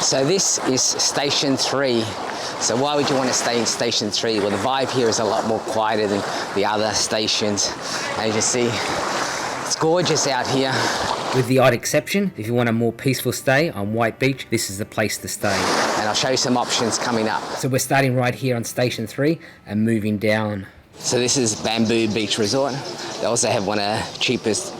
So this is Station 3. So why would you want to stay in Station 3? Well, the vibe here is a lot more quieter than the other stations. As you can see, it's gorgeous out here. With the odd exception, if you want a more peaceful stay on White Beach, this is the place to stay. And I'll show you some options coming up. So we're starting right here on Station 3 and moving down. So this is Bamboo Beach Resort. They also have one of the cheapest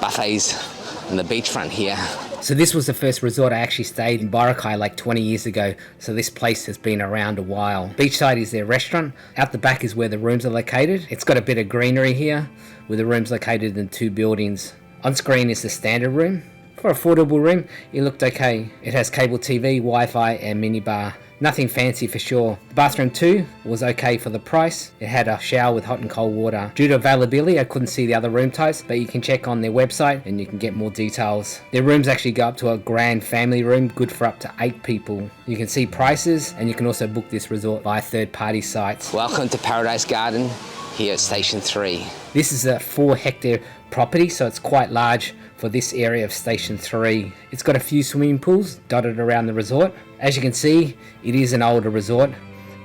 buffets on the beachfront here. So this was the first resort I actually stayed in Boracay like 20 years ago. So this place has been around a while. Beachside is their restaurant. Out the back is where the rooms are located. It's got a bit of greenery here with the rooms located in 2 buildings. On screen is the standard room. For an affordable room, it looked okay. It has cable TV, Wi-Fi and minibar. Nothing fancy for sure. The bathroom too was okay for the price. It had a shower with hot and cold water. Due to availability, I couldn't see the other room types, but you can check on their website and you can get more details. Their rooms actually go up to a grand family room, good for up to 8 people. You can see prices and you can also book this resort via third-party sites. Welcome to Paradise Garden here at Station 3. This is a 4-hectare property, so it's quite large for this area of Station 3. It's got a few swimming pools dotted around the resort. As you can see, it is an older resort,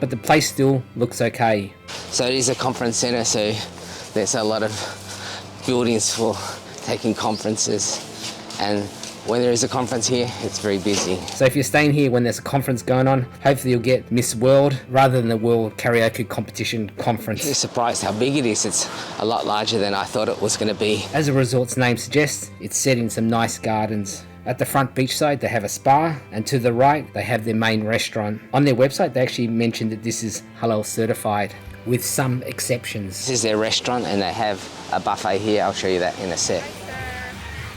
but the place still looks okay. So it is a conference centre, so there's a lot of buildings for taking conferences. And when there is a conference here, it's very busy. So if you're staying here when there's a conference going on, hopefully you'll get Miss World rather than the World Karaoke Competition Conference. I'm surprised how big it is. It's a lot larger than I thought it was going to be. As the resort's name suggests, it's set in some nice gardens. At the front beachside, they have a spa, and to the right, they have their main restaurant. On their website, they actually mentioned that this is halal certified, with some exceptions. This is their restaurant, and they have a buffet here. I'll show you that in a sec.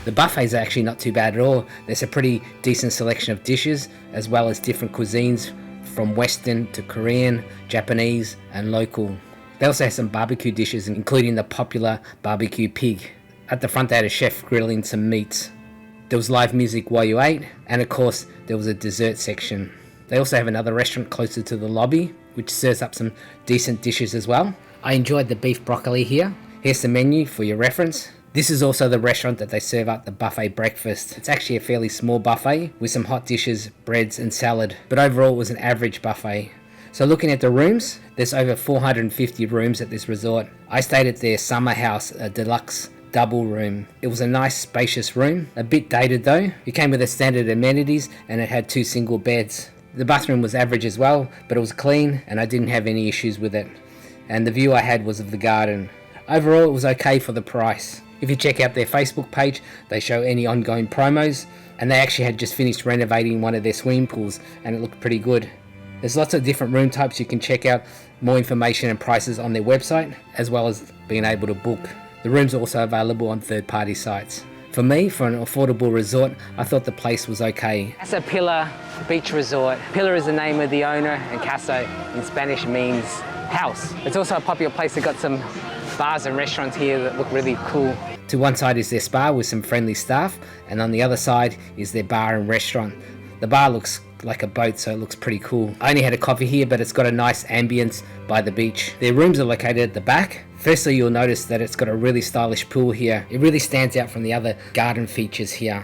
The buffets are actually not too bad at all. There's a pretty decent selection of dishes, as well as different cuisines, from Western to Korean, Japanese, and local. They also have some barbecue dishes, including the popular barbecue pig. At the front, they had a chef grilling some meats. There was live music while you ate, and of course there was a dessert section. They also have another restaurant closer to the lobby, which serves up some decent dishes as well. I enjoyed the beef broccoli here. Here's the menu for your reference. This is also the restaurant that they serve up the buffet breakfast. It's actually a fairly small buffet with some hot dishes, breads and salad, but overall it was an average buffet. So looking at the rooms, there's over 450 rooms at this resort. I stayed at their summer house, a deluxe double room. It was a nice spacious room, a bit dated though. It came with the standard amenities and it had 2 single beds. The bathroom was average as well, but it was clean and I didn't have any issues with it. And the view I had was of the garden. Overall it was okay for the price. If you check out their Facebook page, they show any ongoing promos, and they actually had just finished renovating one of their swimming pools and it looked pretty good. There's lots of different room types. You can check out more information and prices on their website, as well as being able to book. The rooms are also available on third-party sites. For me, for an affordable resort, I thought the place was okay. Casa Pilar Beach Resort. Pilar is the name of the owner, and Casa in Spanish means house. It's also a popular place. They've got some bars and restaurants here that look really cool. To one side is their spa with some friendly staff, and on the other side is their bar and restaurant. The bar looks like a boat, so it looks pretty cool. I only had a coffee here, but it's got a nice ambience by the beach. Their rooms are located at the back. Firstly, you'll notice that it's got a really stylish pool here. It really stands out from the other garden features here.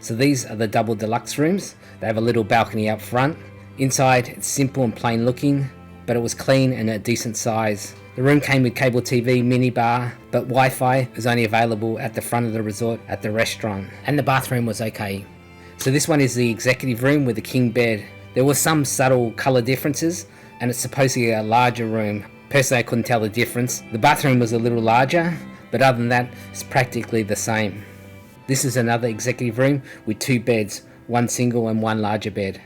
So these are the double deluxe rooms. They have a little balcony out front. Inside, it's simple and plain looking, but it was clean and a decent size. The room came with cable TV, mini bar, but Wi-Fi is only available at the front of the resort at the restaurant. And the bathroom was okay. So this one is the executive room with the king bed. There were some subtle colour differences, and it's supposedly a larger room. Personally, I couldn't tell the difference. The bathroom was a little larger, but other than that, it's practically the same. This is another executive room with 2 beds, 1 single and 1 larger bed.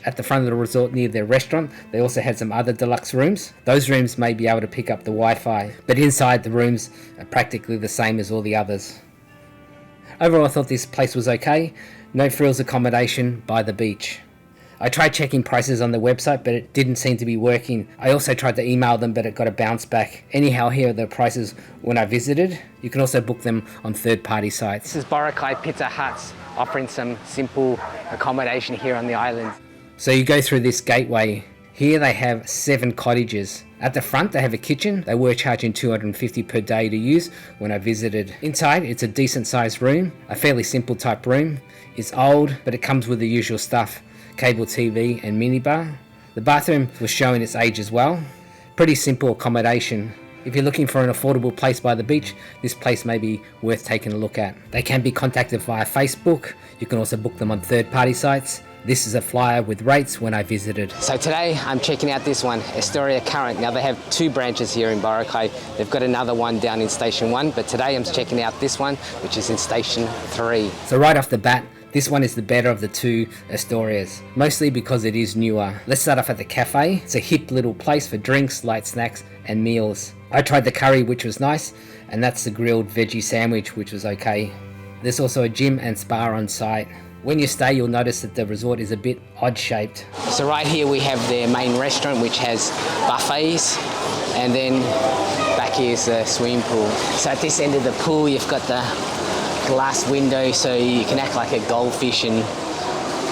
At the front of the resort near their restaurant, they also had some other deluxe rooms. Those rooms may be able to pick up the Wi-Fi, but inside the rooms are practically the same as all the others. Overall, I thought this place was okay. No frills accommodation by the beach. I tried checking prices on the website, but it didn't seem to be working. I also tried to email them, but it got a bounce back. Anyhow, here are the prices when I visited. You can also book them on third-party sites. This is Boracay Pizza Huts, offering some simple accommodation here on the island. So you go through this gateway. Here they have 7 cottages. At the front they have a kitchen. They were charging $250 per day to use when I visited. Inside it's a decent sized room, a fairly simple type room. It's old, but it comes with the usual stuff. cable TV and minibar. The bathroom was showing its age as well. Pretty simple accommodation. If you're looking for an affordable place by the beach, this place may be worth taking a look at. They can be contacted via Facebook. You can also book them on third-party sites. This is a flyer with rates when I visited. So today I'm checking out this one, Astoria Current. Now they have 2 branches here in Boracay. They've got another one down in Station 1, but today I'm checking out this one, which is in Station 3. So right off the bat, this one is the better of the 2 Astorias, mostly because it is newer. Let's start off at the cafe. It's a hip little place for drinks, light snacks and meals. I tried the curry, which was nice, and that's the grilled veggie sandwich, which was okay. There's also a gym and spa on site. When you stay, you'll notice that the resort is a bit odd shaped. So right here we have their main restaurant, which has buffets, and then back here's the swimming pool. So at this end of the pool you've got the glass window, so you can act like a goldfish and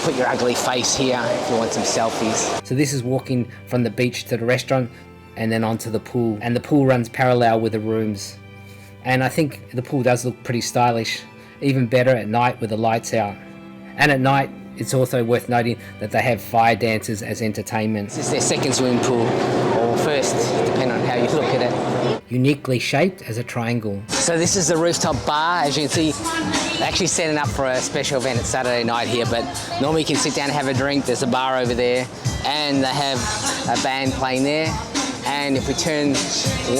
put your ugly face here if you want some selfies. So this is walking from the beach to the restaurant and then onto the pool, and the pool runs parallel with the rooms. And I think the pool does look pretty stylish, even better at night with the lights out. And at night, it's also worth noting that they have fire dancers as entertainment. This is their second swimming pool, or first, depending on how you look at it. Uniquely shaped as a triangle. So this is the rooftop bar. As you can see, they're actually setting up for a special event. It's Saturday night here, but normally you can sit down and have a drink. There's a bar over there, and they have a band playing there. And if we turn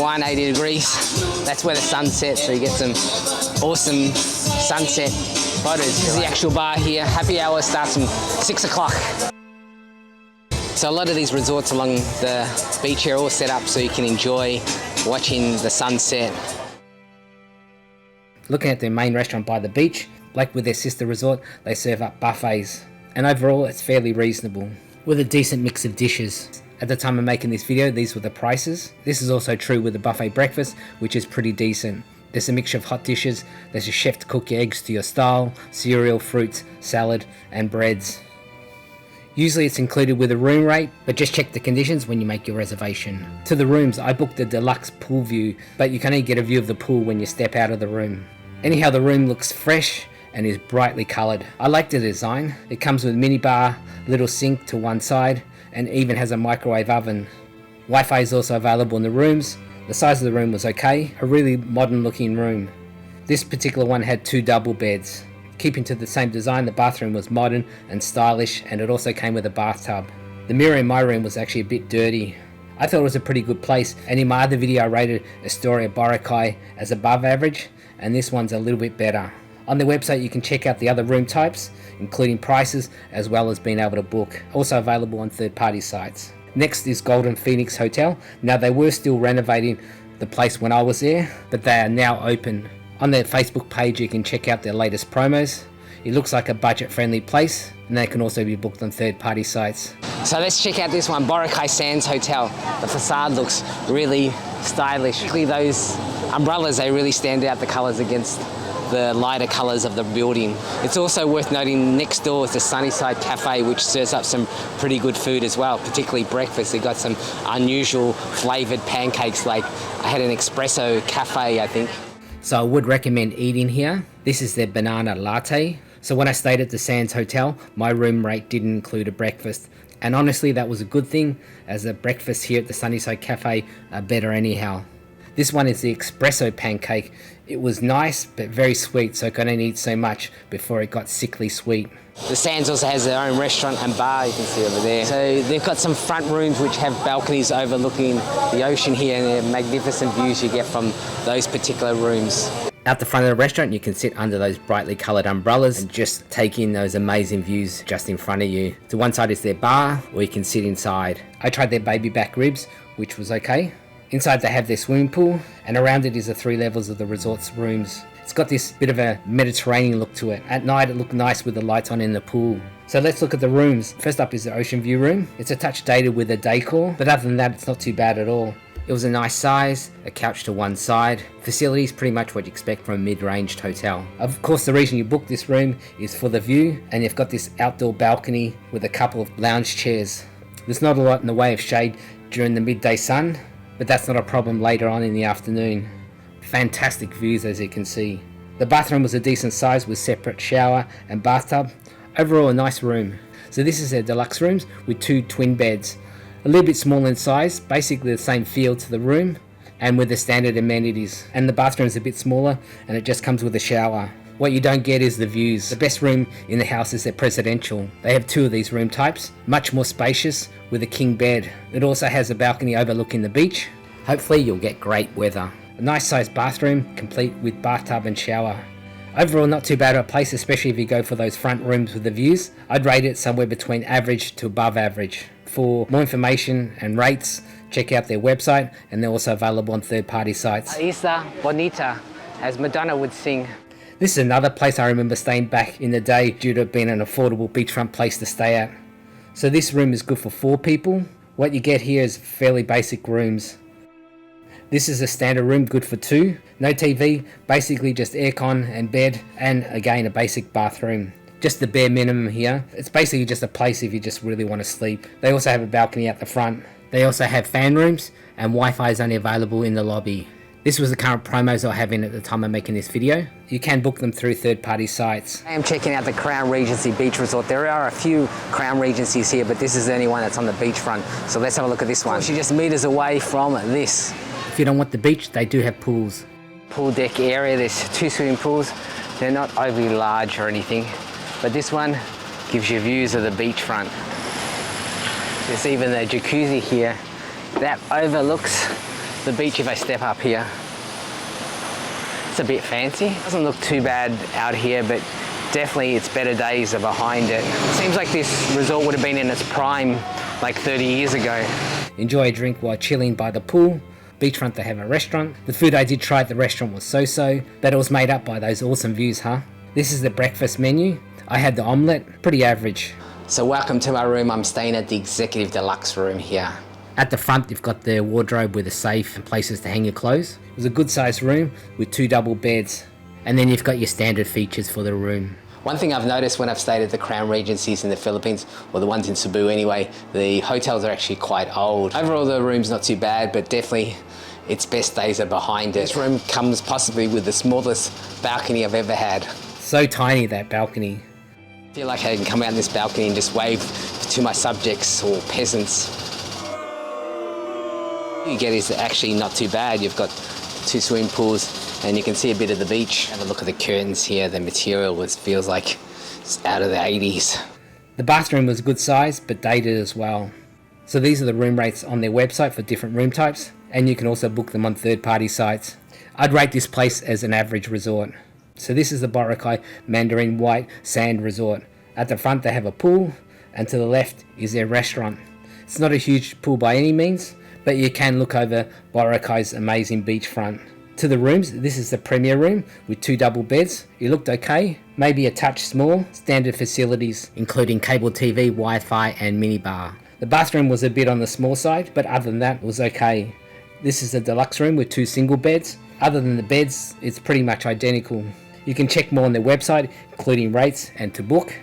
180 degrees, that's where the sun sets, so you get some awesome sunset photos. This is the actual bar here. Happy hour starts from 6 o'clock. So a lot of these resorts along the beach here are all set up so you can enjoy watching the sunset. Looking at their main restaurant by the beach, like with their sister resort, they serve up buffets. And overall, it's fairly reasonable, with a decent mix of dishes. At the time of making this video, these were the prices. This is also true with the buffet breakfast, which is pretty decent. There's a mixture of hot dishes. There's a chef to cook your eggs to your style, cereal, fruits, salad, and breads. Usually it's included with a room rate, but just check the conditions when you make your reservation. To the rooms, I booked the deluxe pool view, but you can only get a view of the pool when you step out of the room. Anyhow, the room looks fresh and is brightly coloured. I like the design. It comes with minibar, little sink to one side, and even has a microwave oven. Wi-Fi is also available in the rooms. The size of the room was okay, a really modern looking room. This particular one had 2 double beds. Keeping to the same design, the bathroom was modern and stylish, and it also came with a bathtub. The mirror in my room was actually a bit dirty. I thought it was a pretty good place, and in my other video I rated Astoria Boracay as above average, and this one's a little bit better. On their website you can check out the other room types, including prices as well as being able to book. Also available on third-party sites. Next is Golden Phoenix Hotel. Now they were still renovating the place when I was there, but they are now open. On their Facebook page you can check out their latest promos. It looks like a budget-friendly place, and they can also be booked on third-party sites. So let's check out this one, Boracay Sands Hotel. The facade looks really stylish. Particularly those umbrellas, they really stand out, the colours against the lighter colours of the building. It's also worth noting next door is the Sunnyside Cafe, which serves up some pretty good food as well, particularly breakfast. They've got some unusual flavoured pancakes, like I had an espresso cafe, I think. So I would recommend eating here. This is their banana latte. So when I stayed at the Sands Hotel, my room rate didn't include a breakfast. And honestly, that was a good thing, as the breakfast here at the Sunnyside Cafe are better anyhow. This one is the espresso pancake. It was nice, but very sweet, so I could only eat so much before it got sickly sweet. The Sands also has their own restaurant and bar, you can see over there. So they've got some front rooms which have balconies overlooking the ocean here, and the magnificent views you get from those particular rooms. Out the front of the restaurant, you can sit under those brightly coloured umbrellas and just take in those amazing views just in front of you. To one side is their bar, or you can sit inside. I tried their baby back ribs, which was okay. Inside they have their swimming pool, and around it is the 3 levels of the resort's rooms. It's got this bit of a Mediterranean look to it. At night it looked nice with the lights on in the pool. So let's look at the rooms. First up is the ocean view room. It's a touch dated with the decor, but other than that it's not too bad at all. It was a nice size, a couch to one side. Facilities pretty much what you expect from a mid-ranged hotel. Of course the reason you booked this room is for the view, and you've got this outdoor balcony with a couple of lounge chairs. There's not a lot in the way of shade during the midday sun, but that's not a problem later on in the afternoon. Fantastic views as you can see. The bathroom was a decent size with separate shower and bathtub. Overall a nice room. So this is their deluxe rooms with 2 twin beds. A little bit smaller in size, basically the same feel to the room and with the standard amenities. And the bathroom is a bit smaller and it just comes with a shower. What you don't get is the views. The best room in the house is their presidential. They have 2 of these room types, much more spacious with a king bed. It also has a balcony overlooking the beach. Hopefully you'll get great weather. A nice sized bathroom, complete with bathtub and shower. Overall not too bad of a place, especially if you go for those front rooms with the views. I'd rate it somewhere between average to above average. For more information and rates, check out their website, and they're also available on third-party sites. Isla, Bonita, as Madonna would sing. This is another place I remember staying back in the day due to it being an affordable beachfront place to stay at. So this room is good for 4 people. What you get here is fairly basic rooms. This is a standard room, good for 2. No TV, basically just aircon and bed, and again a basic bathroom. Just the bare minimum here. It's basically just a place if you just really want to sleep. They also have a balcony at the front. They also have fan rooms, and Wi-Fi is only available in the lobby. This was the current promos I was having at the time of making this video. You can book them through third-party sites. I am checking out the Crown Regency Beach Resort. There are a few Crown Regencies here, but this is the only one that's on the beachfront. So let's have a look at this one. She's just meters away from this. If you don't want the beach, they do have pools. Pool deck area, there's 2 swimming pools. They're not overly large or anything, but this one gives you views of the beachfront. There's even a jacuzzi here that overlooks the beach if I step up here. It's a bit fancy. Doesn't look too bad out here, but definitely its better days are behind it. It seems like this resort would have been in its prime like 30 years ago. Enjoy a drink while chilling by the pool. Beachfront, they have a restaurant. The food I did try at the restaurant was so-so, but it was made up by those awesome views, huh? This is the breakfast menu. I had the omelette, pretty average. So welcome to my room. I'm staying at the executive deluxe room here. At the front, you've got the wardrobe with a safe and places to hang your clothes. It was a good sized room with 2 double beds. And then you've got your standard features for the room. One thing I've noticed when I've stayed at the Crown Regencies in the Philippines, or the ones in Cebu anyway, the hotels are actually quite old. Overall, the room's not too bad, but definitely its best days are behind it. This room comes possibly with the smallest balcony I've ever had. So tiny, that balcony. I feel like I can come out on this balcony and just wave to my subjects or peasants. What you get is actually not too bad. You've got 2 swimming pools and you can see a bit of the beach. Have a look at the curtains here. The material feels like it's out of the 80s. The bathroom was good size, but dated as well. So these are the room rates on their website for different room types, and you can also book them on third-party sites. I'd rate this place as an average resort. So this is the Boracay Mandarin White Sand Resort. At the front they have a pool, and to the left is their restaurant. It's not a huge pool by any means, but you can look over Boracay's amazing beachfront. To the rooms, this is the premier room with 2 double beds. It looked okay, maybe a touch small. Standard facilities including cable TV, Wi-Fi and minibar. The bathroom was a bit on the small side, but other than that it was okay. This is the deluxe room with 2 single beds. Other than the beds, it's pretty much identical. You can check more on their website, including rates and to book.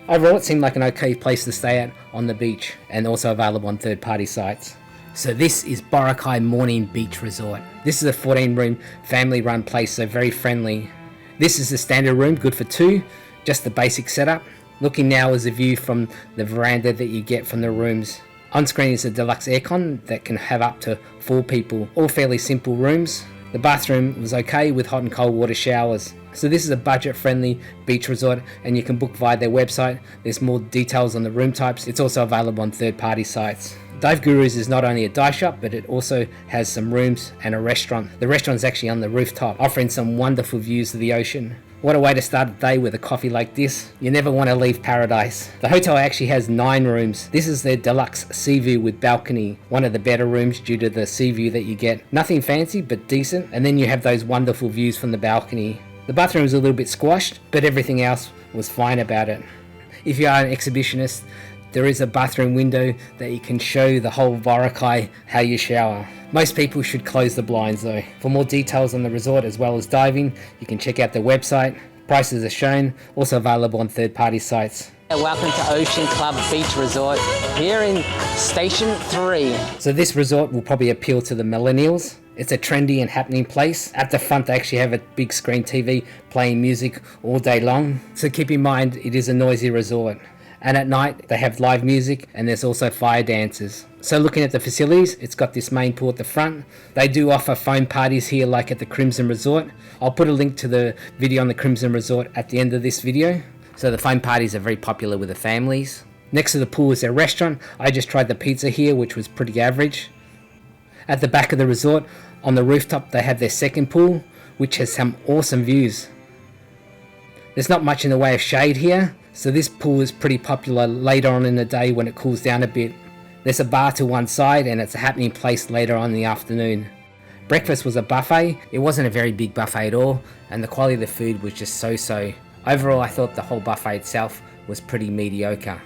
Overall, it seemed like an okay place to stay at on the beach, and also available on third-party sites. So this is Boracay Morning Beach Resort. This is a 14-room family-run place, so very friendly. This is the standard room, good for 2, just the basic setup. Looking now is a view from the veranda that you get from the rooms. On screen is a deluxe aircon that can have up to 4 people, all fairly simple rooms. The bathroom was okay with hot and cold water showers. So this is a budget-friendly beach resort, and you can book via their website. There's more details on the room types. It's also available on third-party sites. DiveGurus is not only a dive shop, but it also has some rooms and a restaurant. The restaurant is actually on the rooftop, offering some wonderful views of the ocean. What a way to start a day with a coffee like this. You never want to leave paradise. The hotel actually has 9 rooms. This is their deluxe sea view with balcony. One of the better rooms due to the sea view that you get. Nothing fancy, but decent. And then you have those wonderful views from the balcony. The bathroom was a little bit squashed, but everything else was fine about it. If you are an exhibitionist, there is a bathroom window that you can show the whole Boracay how you shower. Most people should close the blinds though. For more details on the resort as well as diving, you can check out their website. Prices are shown, also available on third-party sites. Welcome to Ocean Club Beach Resort here in Station 3. So this resort will probably appeal to the millennials. It's a trendy and happening place. At the front they actually have a big screen TV playing music all day long. So keep in mind it is a noisy resort. and at night they have live music and there's also fire dancers. So looking at the facilities, it's got this main pool at the front. They do offer foam parties here like at the Crimson Resort. I'll put a link to the video on the Crimson Resort at the end of this video. So the foam parties are very popular with the families. Next to the pool is their restaurant. I just tried the pizza here, which was pretty average. At the back of the resort, on the rooftop, they have their second pool, which has some awesome views. There's not much in the way of shade here, so this pool is pretty popular later on in the day when it cools down a bit. There's a bar to one side and it's a happening place later on in the afternoon. Breakfast was a buffet. It wasn't a very big buffet at all, and the quality of the food was just so-so. Overall, I thought the whole buffet itself was pretty mediocre.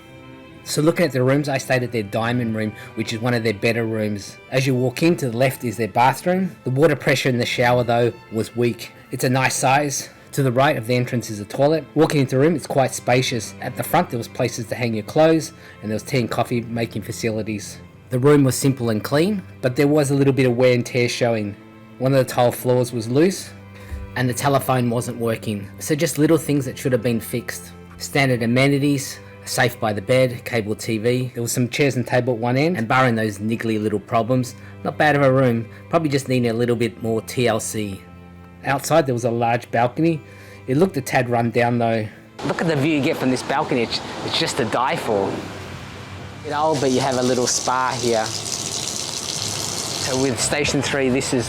So looking at the rooms, I stayed at their diamond room, which is one of their better rooms. As you walk in, to the left is their bathroom. The water pressure in the shower though was weak. It's a nice size. To the right of the entrance is a toilet. Walking into the room, it's quite spacious. At the front there was places to hang your clothes, and there was tea and coffee making facilities. The room was simple and clean, but there was a little bit of wear and tear showing. One of the tile floors was loose, and the telephone wasn't working. So just little things that should have been fixed. Standard amenities, safe by the bed, cable TV. There was some chairs and table at one end, and barring those niggly little problems, not bad of a room, probably just needing a little bit more TLC. Outside there was a large balcony. It looked a tad run down though. Look at the view you get from this balcony, it's just to die for. Old, but you have a little spa here. So with Station 3, this is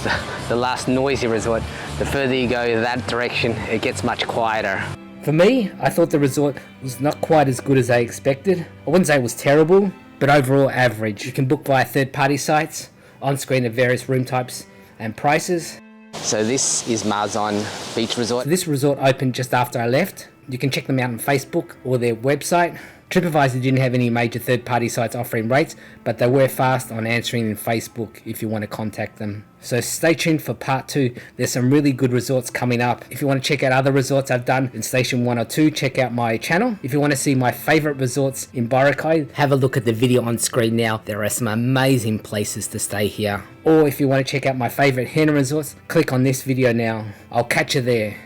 the last noisy resort. The further you go that direction, it gets much quieter. For me, I thought the resort was not quite as good as I expected. I wouldn't say it was terrible, but overall average. You can book via third-party sites. On screen are various room types and prices. So this is Marzon Beach Resort. So this resort opened just after I left. You can check them out on Facebook or their website. TripAdvisor didn't have any major third-party sites offering rates, but they were fast on answering in Facebook if you want to contact them. So stay tuned for part 2. There's some really good resorts coming up. If you want to check out other resorts I've done in Station 1 or 2, check out my channel. If you want to see my favourite resorts in Boracay, have a look at the video on screen now. There are some amazing places to stay here. Or if you want to check out my favourite henna resorts, click on this video now. I'll catch you there.